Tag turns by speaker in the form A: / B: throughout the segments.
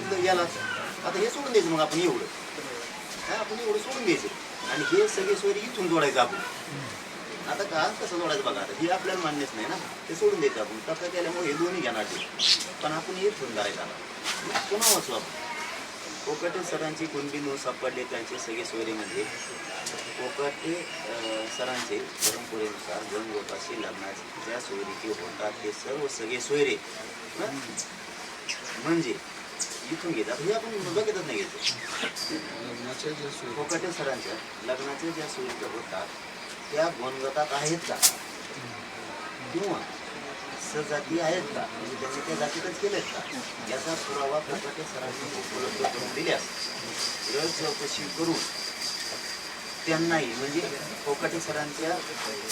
A: सांगितलं यालाच आता हे सोडून द्यायचं. मग आपण एवढं आपण एवढं सोडून द्यायचं आणि हे सगळे सोयरी इथून जोडायचं आपण. आता का कसं जोडायचं बघा. आता हे आपल्याला मान्यच नाही ना, ते सोडून द्यायचं आपण. तसं केल्यामुळे हे दोन्ही घेणार ते, पण आपण इथून करायचं. आता पुन्हा वाचू आपण. कोकाटे सरांची कुणबी नोंद सापडले त्यांचे सगळे सोयरीमध्ये. कोकाटे सरांचे परंपरेनुसार गणगोताशी लग्नाची ज्या सोयरीचे होतात ते सर्व सगळे सोयरे म्हणजे इथून घेतात. हे आपण बघतच नाही घेतो. कोकाटे सरांच्या लग्नाचे ज्या सोयीच्या होतात त्या गोणगतात आहेत का किंवा सजाती आहेत का, म्हणजे त्यांनी त्या जातीतच केलेत का, याचा पुरावा कोकाटे सरांनी उपलब्ध करून दिल्यास रस चौकशी करून त्यांनाही म्हणजे कोकाटे सरांच्या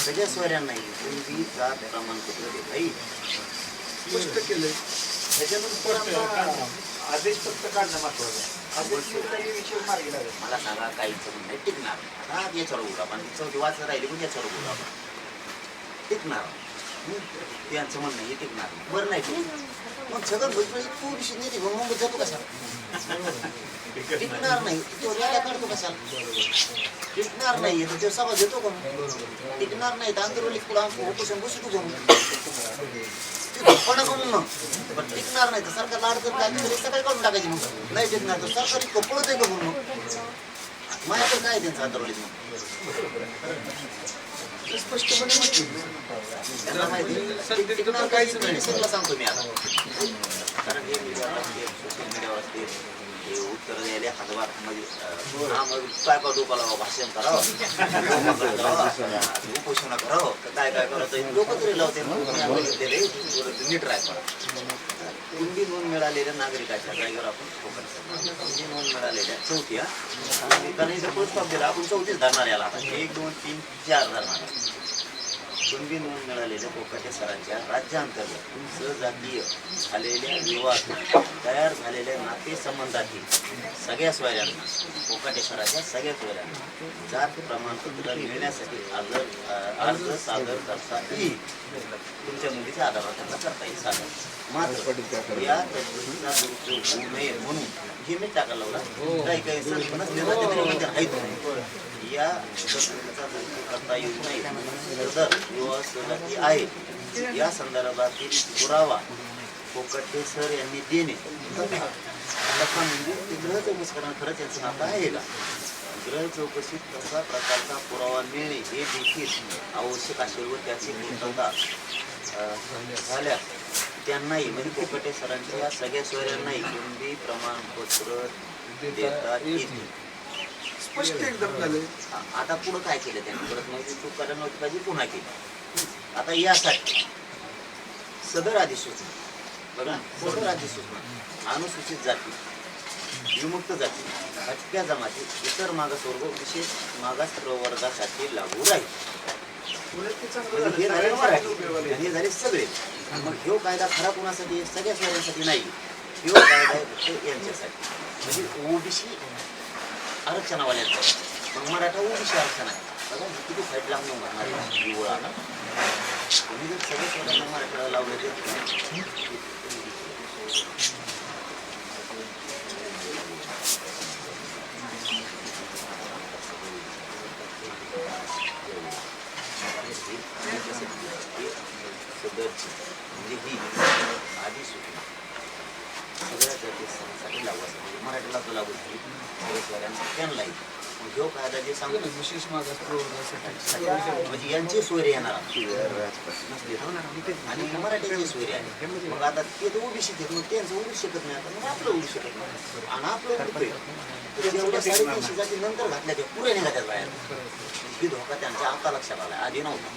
A: सगळ्या सोयऱ्यांनाही कुणबी जात प्रमाणपत्र देता येईल.
B: स्पष्ट केलंय.
A: त्याच्यानंतर
B: आदेश फक्त काढणं महत्वाचं आहे.
A: मला सांगा काहीच म्हणणं टिकणार. आता याच्यावर बोलू आपण. चौथी वाचत राहिली पण याच्यावर बोलू आपण. टिकणार त्यांचं म्हणणं हे टिकणार बरं नाही. मग सगळं भुजबळ तू विषय नाही मग जातो कसा टिकणार नाही. तो रॅल्या काढतो कशाला टिकणार नाही. तर तो सभा घेतो का टिकणार नाही. तर आंतरवली उपोषण बसू तू पण टिकणार नाही. तर सरकारला अडचण काय सकाळी काढून टाकायची. मग नाही टिकणार तर सरकार इतकं पळत आहे का म्हणून माझ्याकडे काय त्यांचं आंतरवलीत मग
B: स्पष्टपणे
A: त्यांना माहिती टिकणार काहीच नाही. सगळं सांगतो मी आता. कारण हे मीडियावर असते सोशल मीडियावर असते हे उत्तर द्यायला हातभार म्हणजे काय का डोकाला भाषण करावं उपोषण करावं काय काय करावं लोक तरी लावते. नीट राहायचं. कुणबी नोंद मिळालेल्या नागरिकाच्या जागेवर आपण कुणबी नोंद मिळालेल्या चौथी कारण इथं प्रस्ताव दिला आपण चौथीच धरणार याला. 1 2 3 4 धरणार. कुणबी नोंद मिळालेल्या कोकाटे सरांच्या राज्यांतर्गत सहजातीय झालेल्या विवाद तयार झालेल्या नातेसंबंधातील सगळ्या सोयऱ्यांना कोकाटे सराच्या सगळ्या सोयऱ्यांना जात प्रमाणपत्र मिळण्यासाठी अर्ज सादर करता येईल. तुमच्या मुलीच्या आधारावर त्यांना करता येईल सादर. मात्र या तरतुदीचा दुरुपयोग होऊ नये म्हणून हे मी टाकायला लावला. काही काही या तरतुदीचा दुरुपयोग करता येऊ नये तर विवाह सहजाती आहे या संदर्भातील पुरावा कोकाटे सर यांनी देणे. तसा म्हणजे ते ग्रह चौकशी करणं खरंच यांचं नातं आहे का. ग्रह चौकशीत तसा प्रकारचा पुरावा मिळणे हे देखील आवश्यक असेल व त्याची पूर्तता झाल्यास त्यांनाही म्हणजे कोकाटे सरांच्या या सगळ्या सोयऱ्यांनाही कुणबी प्रमाणपत्र देता येतील.
B: स्पष्ट एकदम झाले.
A: आता पुढं काय केलं त्यांनी परत माहिती चूक करायला नव्हती पाहिजे पुन्हा केली. आता यासाठी सदर अधिसूचना बघा सदर अधिसूचना अनुसूचित जाती विमुक्त जाती भटक्या जमाती इतर मागासवर्ग विशेष मागास प्रवर्गासाठी लागू राहील. हे झाले सगळे. मग ह्यो कायदा खरा कोणासाठी सगळ्या सोयऱ्यांसाठी नाही. ह्यो कायदा फक्त यांच्यासाठी म्हणजे ओबीसी आरक्षणावाल्यांचा. मग मराठा ओबीसी आरक्षण आहे. बघा किती फाईट लांबून भरणार निवडा. तुम्ही जर सगळ्या सोयऱ्यांना मराठ्याला लावलं ते सदरची म्हणजे ही अधिसूचना सगळ्या जातीसाठी लागू असते. म्हणजे मराठीला तो लागू झाली त्यांना घेऊ कायदा जे सांगतो
B: विशेष मागास प्रवर्गासाठी
A: म्हणजे यांचे सोयरे येणार आणि मराठीचे सोयरे आहे. मग आता ते तर उभी शकत मग त्यांचं उभी शकत नाही. आता मग आपलं उभी शकत नाही आणि आपलं उभे जेवढ्या 350 जाती नंतर घातल्या त्या पुरे नाही घातल्यात बाहेर. ही धोका त्यांच्या आता लक्षात आला आधी नव्हता.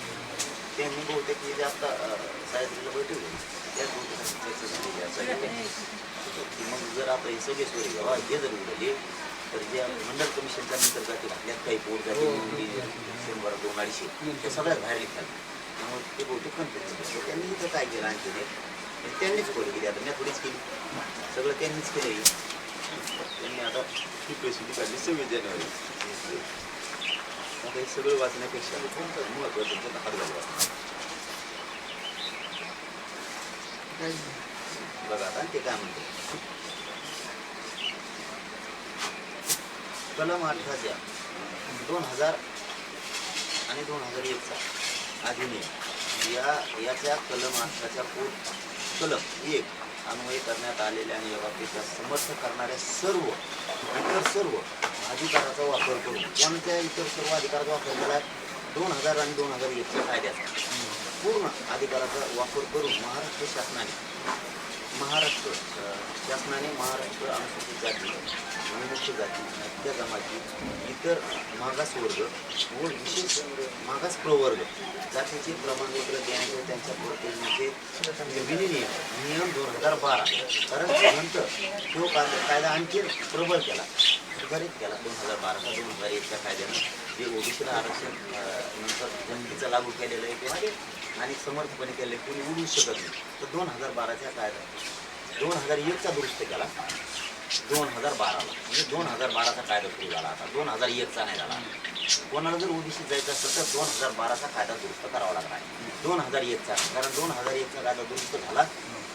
A: त्यांनी बहुतेक जे आता साहेबला बैठक त्याच चर्चा झालेली की मग जर आता हे सगळे सोयरे घ्यावा हे जर उडले तर ज्या मंडळ कमिशनच्या नंतर जाती घातल्यात काही पोट जाती 100 200 त्या सगळ्यात बाहेर निघतात. त्यामुळे ते बहुतेक कन्फ्युजन त्यांनी इथं काय केलं आणखी त्यांनीच खोली केली. आता मी थोडीच केली सगळं त्यांनीच केलं. त्यांनी आता ही प्रसिद्धी काढली 26 जानेवारी. आता हे सगळं वाचण्यापेक्षा महत्त्वाचं त्यांचा हात घालवा. बघा आता ते काय म्हणतो कलम 18च्या 2000 आणि 2001चा अधिनियम याच्या कलम 18च्या कलम 1 अन्वय करण्यात आलेल्या आणि या बाबतीचा समर्थन करणाऱ्या इतर सर्व अधिकाराचा वापर करून कोणत्या इतर सर्व अधिकाराचा वापर केला 2000 आणि 2001च्या कायद्याचा पूर्ण अधिकाराचा वापर करून महाराष्ट्र अनुसूचित जाती अनुसूचित जाती त्या जमाती इतर मागासवर्ग व विशेष मागास प्रवर्ग जातीचे प्रमाणपत्र देण्याचे त्यांच्या पूर्ततेचे नियम 2012 कारण नंतर तो कायदा आणखी प्रबळ केला सुधारित केला 2012चा 2001च्या कायद्यानं जे ओबीसीला आरक्षण नंतर जनतेचं लागू केलेलं आहे किंवा आणि समर्थपणे केले कोणी उडू शकत नाही तर 2012च्या कायदा 2001चा दुरुस्त केला 2012ला म्हणजे 2012चा कायदा सुरू झाला आता 2001चा नाही झाला कोणाला जर ओबीसी जायचं असेल तर 2012चा कायदा दुरुस्त करावा लागणार 2001चा कारण 2001चा कायदा दुरुस्त झाला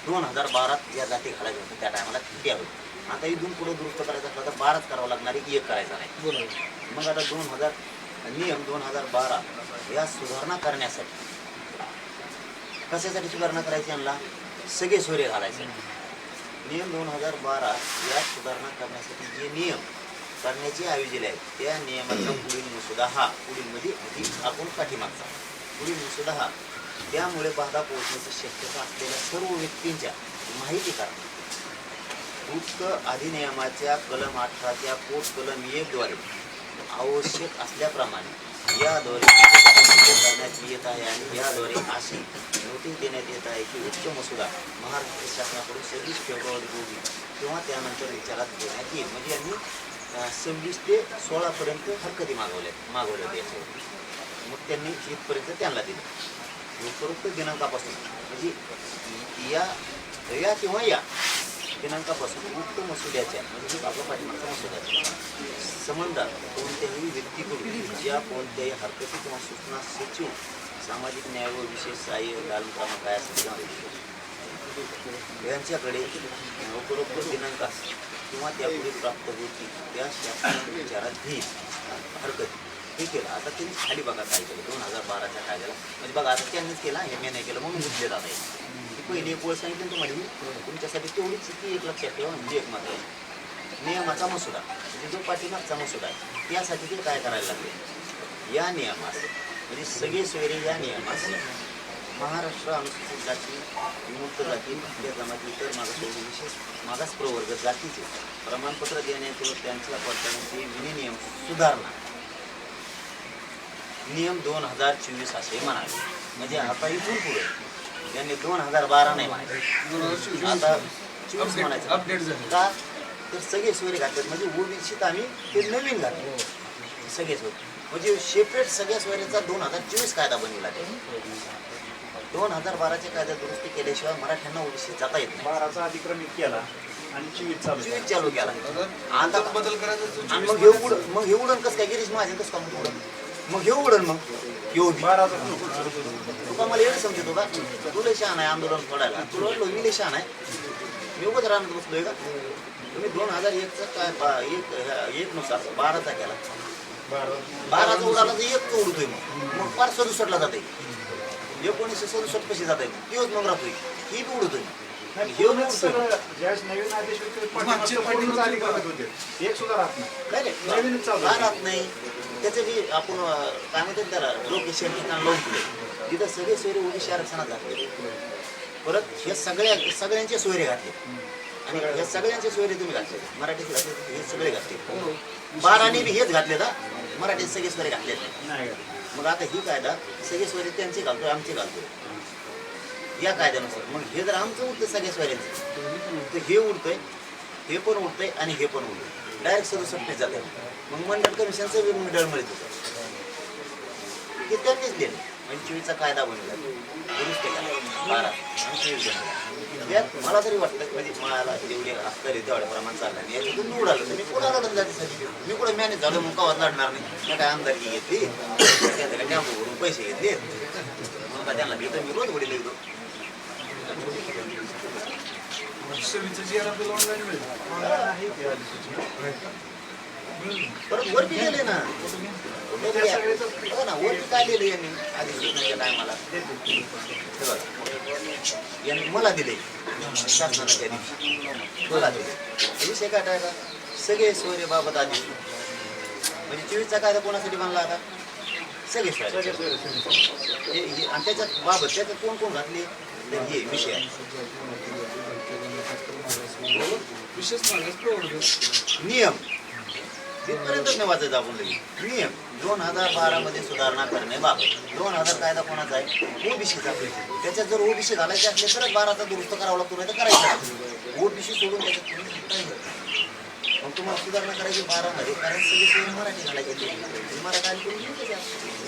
A: 2012 या जाती घालायच्या होत्या त्या टायमाला किती होती आता इथून पुढे दुरुस्त करायचं असलं तर 12च करावं लागणार आहे की 1 करायचा नाही मग आता नियम 2012 या सुधारणा करण्यासाठी कशासाठी सुधारणा करायची यांना सगळे सोयरे घालायचे नियम 2012 या सुधारणा करण्यासाठी जे नियम करण्याचे आयोजले आहेत त्या नियमाचा पुढील मसुदा हा आपण पाठीमागचा पुढील मसुदा हा त्यामुळे बाधा पोहोचण्याची शक्यता असलेल्या सर्व व्यक्तींच्या माहिती करा उक्त अधिनियमाच्या कलम 18च्या कलम 1 द्वारे आवश्यक असल्याप्रमाणे याद्वारे करण्यात येत आहे आणि याद्वारे अशी नोटीस देण्यात येत आहे की उच्च मसुदा महाराष्ट्र शासनाकडून 26 फेब्रुवारी रोजी किंवा त्यानंतर विचारात घेण्यात येईल म्हणजे यांनी 26 ते 16 पर्यंत हरकती मागवल्या होत्या याच्यावर मग त्यांनी इथपर्यंत त्यांना दिलं उपरोक्त दिनांकापासून म्हणजे या किंवा या दिनांकापासून उक्त मसुद्याच्या म्हणजे आपला पाठिंबाचा मसुद्याच्या संबंधात कोणत्याही व्यक्तीकडून ज्या कोणत्याही हरकती किंवा सूचना सचिव सामाजिक न्याय व विशेष सहाय्य क्रमांक काय असेल यांच्याकडे उपरोक्त दिनांकास किंवा त्यापुढे प्राप्त होती त्या शासनाच्या विचारात घेईल हरकत हे केलं आता त्यांनी खाली बघा काय केलं 2012च्या कायद्याला म्हणजे बघा आता त्यांनीच केला हे मी नाही केलं म्हणून घेतले जात आहे पहिली एक वेळ सांगितलं तुम्हाला मी तुमच्यासाठी तेवढीच ती एक लक्षात ठेवा म्हणजे एक मात्र नियमाचा मसुदा म्हणजे जो पाठीमागचा मसुदा आहे त्यासाठी ते काय करायला लागले या नियमास म्हणजे सगळे सोयरे या नियमास महाराष्ट्र अनुसूचित जाती विमुक्त जाती भाग्य जमाती इतर विशेष मागास प्रवर्ग जातीचे प्रमाणपत्र देण्याचे व त्यांच्या पडताळणीचे विनियम सुधारणा नियम 2024 असे म्हणाले म्हणजे आता इथून पुढे यांनी 2012 नाही म्हणायचं आता 24 म्हणायचं
B: अपडेट झालं
A: का तर सगळे सोयरे घातले म्हणजे ओबीसीत आम्ही ते नवीन घातले सगळे सोयरे म्हणजे सेपरेट सगळ्या सोयऱ्याचा 2024 कायदा बनवला आहे 2012च्या कायदा दुरुस्ती केल्याशिवाय मराठ्यांना ओबीसी जाता येत नाही
C: 12चा अतिक्रमित केला आणि 24
A: चालू केला आता
B: बदल करायचा
A: आणि मग हे उडण कसं काय गिरीश महाजन कसं काम उडण मग हे उडण मग येऊ
C: 12चा
A: तुका मला एवढं समजतो का तुला शान आहे आंदोलन फोडायला तुला वाटलं विले शान आहे मी उगाच राहणार बसलोय का तुम्ही 2001चा काय एक नुसार 12चा केला 12चा उडाला तर 1 उडतोय मग फार 67ला जाते 1967 कशी जात आहे तेच मग राहतोय ही बी उडतोय
C: ज्यावेळेस नवीन आदेश होते एक सुद्धा राहत नाही नवीन चालू
A: राहत नाही त्याचं बी आपण काय म्हणतात त्याला लोकेशन ठिकाण लावून दिले तिथं सगळे सोयरे ओबीसी आरक्षणात घातले परत हे सगळ्यांचे सोयरे घातले आणि हे सगळ्यांचे सोयरे तुम्ही घातले मराठीत घातले हे सगळे घातले 12ने बी हेच घातले ना मराठीत सगळे सोयरे घातले नाही मग आता ही कायदा सगळे सोयरे त्यांचे घालतोय आमचे घालतोय या कायद्यानुसार मग हे जर आमचं उडतं सगळ्या सोयऱ्यांचं तर हे उडतंय हे पण उडतंय आणि हे पण उडतंय डायरेक्ट 67 जात आहे मग मंडळ कमिशनचं वेगळं मिळत होतं हे त्यांनीच दिलं 25चा कायदा बनवला दुरुस्त केला 12 आणि 23 बनवला यात मला तरी वाटतं म्हणजे मला जेवढे असतं तेवढ्या प्रमाण चाललं नाही याच्यातून निवड आलं तर मी कोणाला लढून जाण्यासाठी मी कुठं मॅनेज झालो मग कवा लढणार नाही काय आमदारकी घेतली काय टॅम्पो भरून पैसे घेतले मग का त्यांना भेटून मी रोज वडील येतो
B: सर्व्हिसचं जी आपल्याला ऑनलाईन मिळेल
C: ऑनलाईन आहे ते अधिसूचना
A: परत वरती गेले ना बघा ना वरती काय लिहिलं यांनी अधिसूचनेच्या टायमाला हे बघा यांनी मला दिले शासनाने त्या दिवशी मला दिले विषय काय टाळला सगळे सोयरेबाबत आधी म्हणजे 24चा कायदा कोणासाठी बनला आता सगळे सोयरे आणि त्याच्यात बाबत त्याच्यात कोण कोण घातले तर हे विषय आहे नियम तिथपर्यंतच नाही वाचायचं आपण लगेच नियम 2012 मध्ये सुधारणा करण्याबाबत 2000 कायदा कोणाचा आहे ओबीसीचा त्याच्यात जर ओबीसी घालायचे असले तरच 12चा दुरुस्त करावा लागतो नाही तर करायचं ओबीसी सोडून त्याच्यात तुम्ही मग तुम्हाला सुधारणा करायची 12 मध्ये कारण सगळे सोयरे मराठी घालायचे मराठी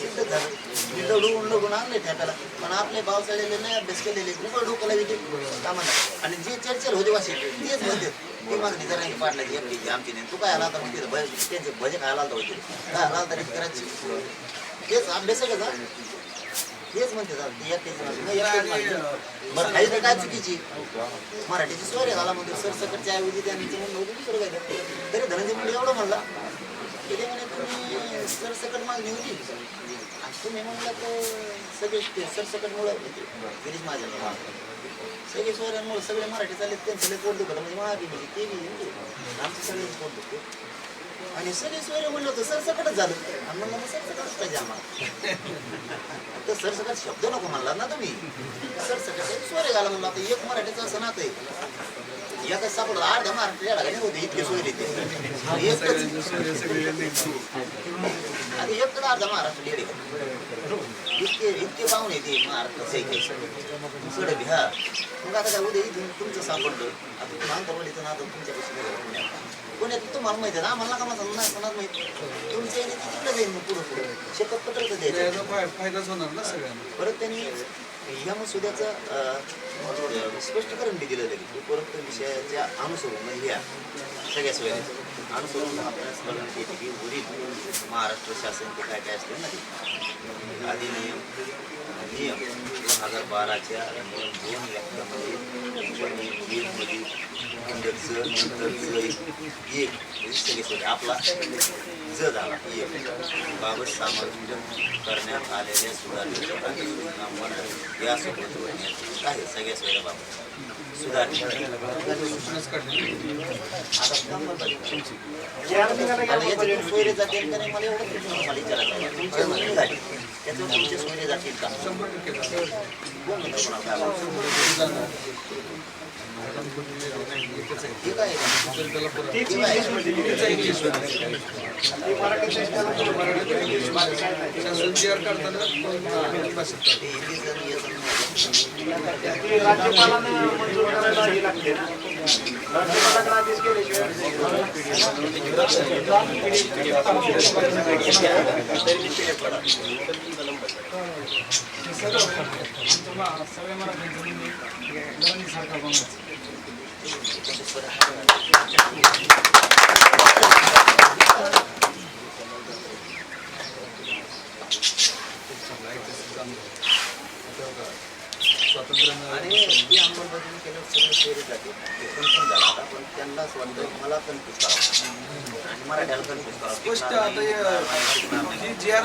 A: एकच झालं मी लढून आणले त्याला पण आपले बावसाळलेले नाही अभ्यास केलेले उघड डोकं येते कामाला आणि जे चर्चेल होते वाचे तेच म्हणते ती मागणी जरा पाडल्याची एकटी आमची नाही तू काय आला तर म्हणते त्यांचे भजे खायला आलता होते काय आला तरी करायची तेच अभ्यास आहे का हेच म्हणते बरं काही तर काय चुकीची मराठीची सोयरे झाला म्हणतो सरसकटच्या ऐवजी त्यांनी म्हणून दुसरं काय तरी धनंजय मुंडे एवढं म्हणला की ते म्हणे तुम्ही सरसकट मागणी होती तुम्ही म्हणलं तर सगळे सरसकटमुळं गिरीश महाजन सगळे सोयऱ्यांमुळे सगळे मराठी चालले त्यांचं लई पोट दुखत म्हणजे महाराठी म्हणजे ते बी आमचं सगळ्यांचं पोट दुखते आणि सगळे सोयरे म्हणलं होतं सरसकटच झालं आणि म्हणलं मग सरसकटच पाहिजे आम्हाला तर सरसकट शब्द नको म्हणला ना तुम्ही सरसकट सोयरे घाला म्हणलं आता एक मराठीचं असं नातं आहे एकच सापडलं अर्धा महाराष्ट्र या लागले होते इतके सोयरे ते आधी एकच अर्धा महाराष्ट्र येडे इतके पाहुणे ते महाराष्ट्राचे सडे बिहार मग आता काय उद्या इथून तुमचं सापडलं आता तुम्ही आंतरवाडीचं नातं तुमच्यापासून कोणी तुम्हाला माहिती आहे आम्हाला का मला माहिती तुमच्या येणे तिकडे जाईल मग पुढं शपथपत्र तर द्यायचं
B: फायदाच होणार ना सगळ्यांना
A: परत त्यांनी ह्या मसुद्याचं स्पष्टीकरण बी दिलं की परत विषयाच्या अनुसरून म्हणजे ह्या सगळ्या सोयऱ्याचं अनुसरून आपल्याला स्मरण येते की उरीत महाराष्ट्र शासन ते काय काय असते ना ते अधिनियम नियम 2012च्या नियम 2 व्याख्यामध्ये एक आपला ज झाला बाबत समाविष्ट करण्यात आलेल्या सुधारणेच्या यासोबत आहे सगळ्या सोयऱ्याबाबत सोयरे जातील का नाही मला एवढं मला विचारायचं तुमच्या म्हणून झाली त्याच्यावर तुमचे सोयरे जातील का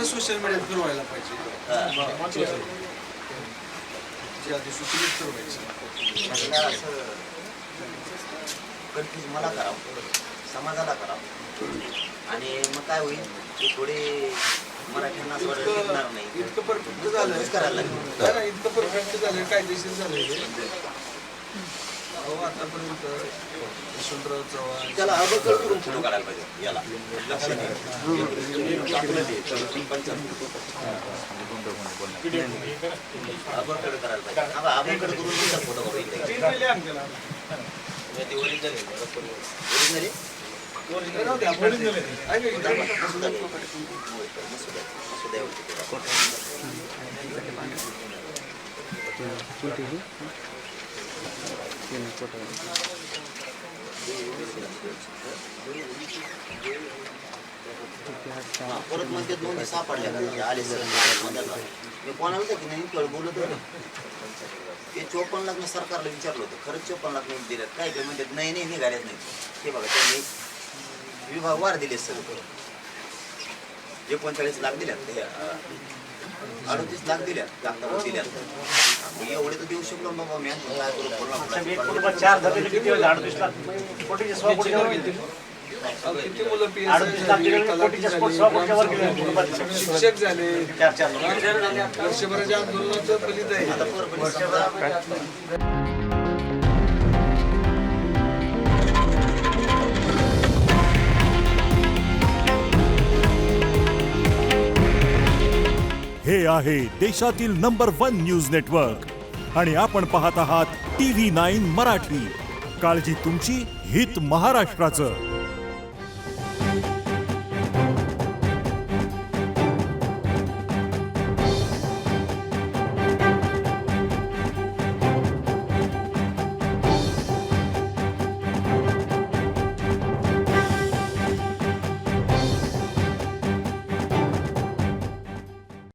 B: सोशल मीडियात फिरवायला पाहिजे
A: कन्फ्युज मला करावं समाजाला करावं आणि मग काय होईल की थोडे मराठ्यांना असं वाटणार नाही
B: इतकं परफेक्ट झालं
A: करायला लागेल
B: इतकं परफेक्ट झालं कायदेशीर झालं आतापर्यंत यशवंतराव चव्हाण
A: त्याला अबकड करून फोटो काढायला पाहिजे याला लक्षात अबकड करायला पाहिजे अबकड करून तुमचा फोटो काढू परत म्हणजे दोन्ही सापडल्या आले सर मी कोणाला की नाही बोलत होतो ते 54 लाख मी सरकारला विचारलं होतं खरंच 54 लाख नाही दिल्यात काय ते म्हणजे नाही निघाल्याच नाही ते बघा त्यांनी विभाग वाढ दिले सर 39 लाख दिल्यात 38 लाख दिल्यात दाखला दिल्यात एवढे तर देऊ शकलो बाबा मी काय करू
C: एक कुटुंबात 4 झाले किती वेळ 38 लाख कोटीचे 100 कोटीच्या वर गेले.
B: किती मुलं
C: 38 लाख दिले कोटीच्या 100 कोटीच्या वर गेले कुटुंबात.
B: शिक्षक झाले
C: 4 लाख.
B: वर्षभराच्या आंदोलनाचं फलित आहे.
A: आता पोरपणी
D: हे आहे देशातील नंबर 1 न्यूज नेटवर्क आणि आपण पाहत आहात TV9 मराठी. काळजी तुमची, हित महाराष्ट्राचं.